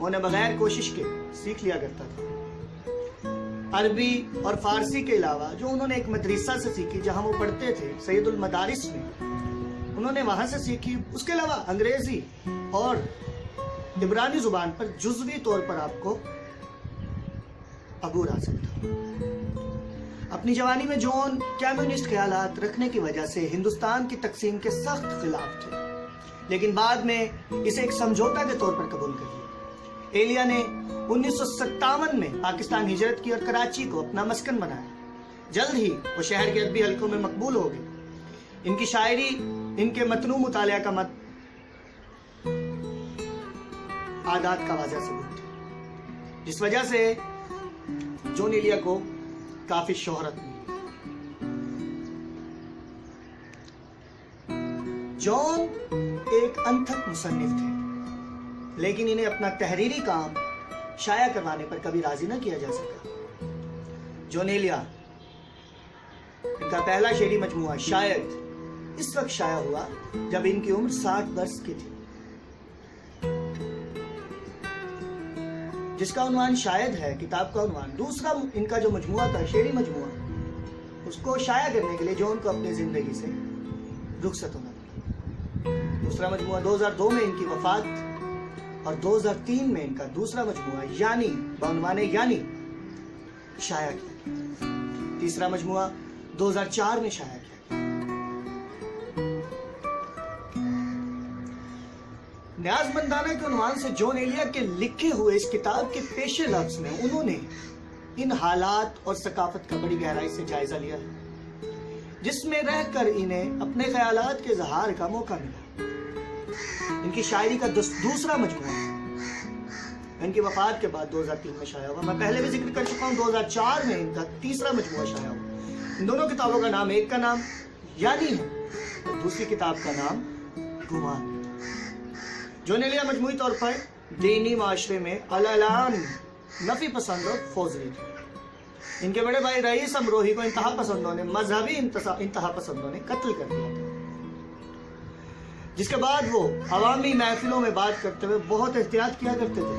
وہ نے بغیر کوشش کے سیکھ لیا کرتا تھا۔ عربی اور فارسی کے علاوہ جو انہوں نے ایک مدرسہ سے سیکھی جہاں وہ پڑھتے تھے، سید المدارس میں، انہوں نے وہاں سے سیکھی۔ اس کے علاوہ انگریزی اور عبرانی زبان پر جزوی طور پر آپ کو عبور حاصل تھا۔ اپنی جوانی میں جون کمیونسٹ خیالات رکھنے کی وجہ سے ہندوستان کی تقسیم کے سخت خلاف تھے، لیکن بعد میں اسے ایک سمجھوتا کے طور پر قبول کر لیا۔ ایلیا نے 1957 میں پاکستان ہجرت کی اور کراچی کو اپنا مسکن بنایا۔ جلد ہی وہ شہر کے ادبی حلقوں میں مقبول ہو گئے۔ ان کی شاعری، ان کے متنوع مطالعہ کا عادات کا واضح ثبوت تھا، جس وجہ سے جون ایلیا کو کافی شہرت ملی۔ جون ایک انتھک مصنف تھے، لیکن انہیں اپنا تحریری کام شائع کروانے پر کبھی راضی نہ کیا جا سکا۔ جون ایلیا، ان کا پہلا شعری مجموعہ شاید اس وقت شائع ہوا جب ان کی عمر 60 برس کی تھی، جس کا عنوان شاید ہے، کتاب کا عنوان۔ دوسرا ان کا جو مجموعہ تھا، شعری مجموعہ، اس کو شائع کرنے کے لیے جون کو اپنی زندگی سے رخصت ہونا پڑا۔ دوسرا مجموعہ 2002 میں ان کی وفات اور 2003 میں ان کا دوسرا مجموعہ یعنی بعنوان یعنی شائع کیا۔ تیسرا مجموعہ 2004 میں شائع کیا۔ نیاز مندانہ کے عنوان سے جون ایلیا کے لکھے ہوئے اس کتاب کے پیش لفظ میں انہوں نے ان حالات اور ثقافت کا بڑی گہرائی سے جائزہ لیا ہے، جس میں رہ کر انہیں اپنے خیالات کے اظہار کا موقع ملا۔ ان کی شاعری کا دوسرا مجموعہ ان کی وفات کے بعد 2003 میں شائع ہوا۔ میں پہلے بھی ذکر کر چکا ہوں، 2004 میں ان کا تیسرا مجموعہ شائع ہوا۔ ان دونوں کتابوں کا نام، ایک کا نام یعنی ہے اور دوسری کتاب کا نام گمان۔ جون ایلیا مجموعی طور پر دینی معاشرے میں علالان نفی پسند اور فوزری تھے۔ ان کے بڑے بھائی رئیس امروہی کو انتہا پسندوں نے، مذہبی انتہا پسندوں نے قتل کر دیا تھا، جس کے بعد وہ عوامی محفلوں میں بات کرتے ہوئے بہت احتیاط کیا کرتے تھے۔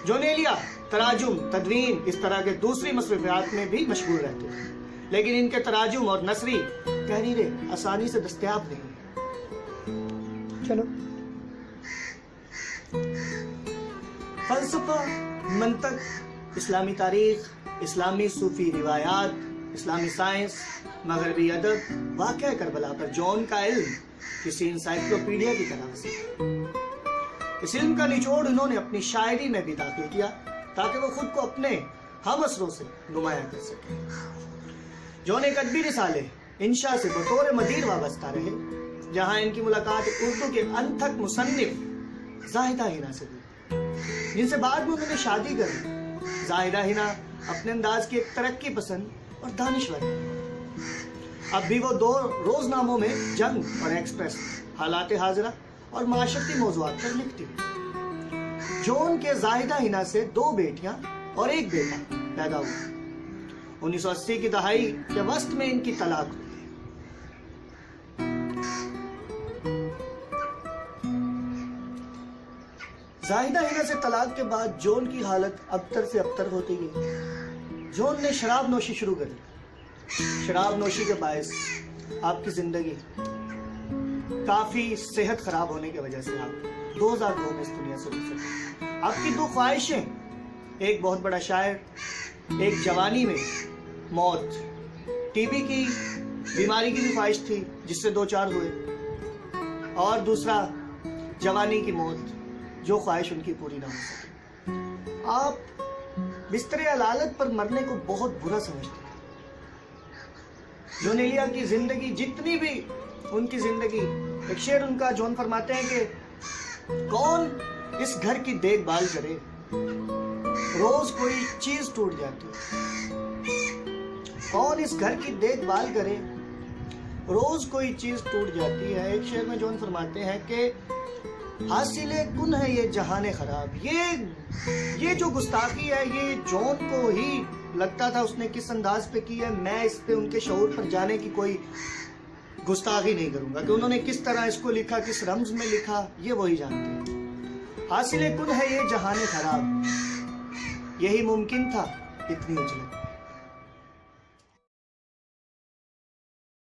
جون ایلیا تراجم، تدوین، اس طرح کے دوسری مصروفیات میں بھی مشغول رہتے تھے، لیکن ان کے تراجم اور نثری تحریریں آسانی سے دستیاب نہیں۔ چلو، فلسفہ، منطق، اسلامی تاریخ، اسلامی صوفی روایات، اسلامی سائنس، مغربی ادب، واقعہ کربلا پر جون کا علم کسی انسائکلوپیڈیا کی طرح وسیع ہے۔ اس علم کا نچوڑ انہوں نے اپنی شاعری میں بھی داخل کیا تاکہ وہ خود کو اپنے ہم اثروں سے نمایاں کر سکے۔ جون ایک ادبی رسالے انشاء سے بطور مدیر وابستہ رہے، جہاں ان کی ملاقات اردو کے انتھک مصنف زاہدہ ہنا سے ہوئی، جن سے بعد میں انہوں نے شادی کر لی۔ زاہدہ ہنا اپنے انداز کی ایک ترقی پسند اور دانشور ہے۔ اب بھی وہ 2 روزناموں میں جنگ اور ایکسپریس، حالات حاضرہ اور معاشرتی موضوعات پر لکھتی ہے۔ جون کے زاہدہ ہنا سے 2 بیٹیاں اور 1 بیٹا پیدا ہوا۔ 1980 کی دہائی کے وسط میں ان کی طلاق ہوئی۔ زاہدہ ہنا سے طلاق کے بعد جون کی حالت ابتر سے ابتر ہوتی گئی۔ جون نے شراب نوشی شروع کر دی۔ شراب نوشی کے باعث آپ کی زندگی کافی صحت خراب ہونے کی وجہ سے آپ 2002 میں اس دنیا سے رخصت ہوئے۔ آپ کی 2 خواہشیں، ایک بہت بڑا شاعر، ایک جوانی میں موت، ٹی بی کی بیماری کی بھی خواہش تھی جس سے 2-4 ہوئے، اور دوسرا جوانی کی موت، جو خواہش ان کی پوری نہ ہو سکی۔ آپ بستر علالت پر مرنے کو بہت برا سمجھتے ہیں۔ جون ایلیا کی زندگی جتنی بھی ان کی زندگی، ایک شعر ان کا جون فرماتے ہیں کہ کون اس گھر کی دیکھ بھال کرے، روز کوئی چیز ٹوٹ جاتی ہے۔ کون اس گھر کی دیکھ بھال کرے، روز کوئی چیز ٹوٹ جاتی ہے۔ ایک شعر میں جون فرماتے ہیں کہ حاصل کن ہے یہ جہان خراب۔ یہ جو گستاخی ہے، یہ جون کو ہی لگتا تھا اس نے کس انداز پہ کی ہے۔ میں اس پہ ان کے شعور پر جانے کی کوئی گستاخی نہیں کروں گا کہ انہوں نے کس طرح اس کو لکھا، کس رمز میں لکھا، یہ وہی جانتے ہیں۔ حاصل کن ہے یہ جہان خراب، یہی ممکن تھا اتنی اجلت۔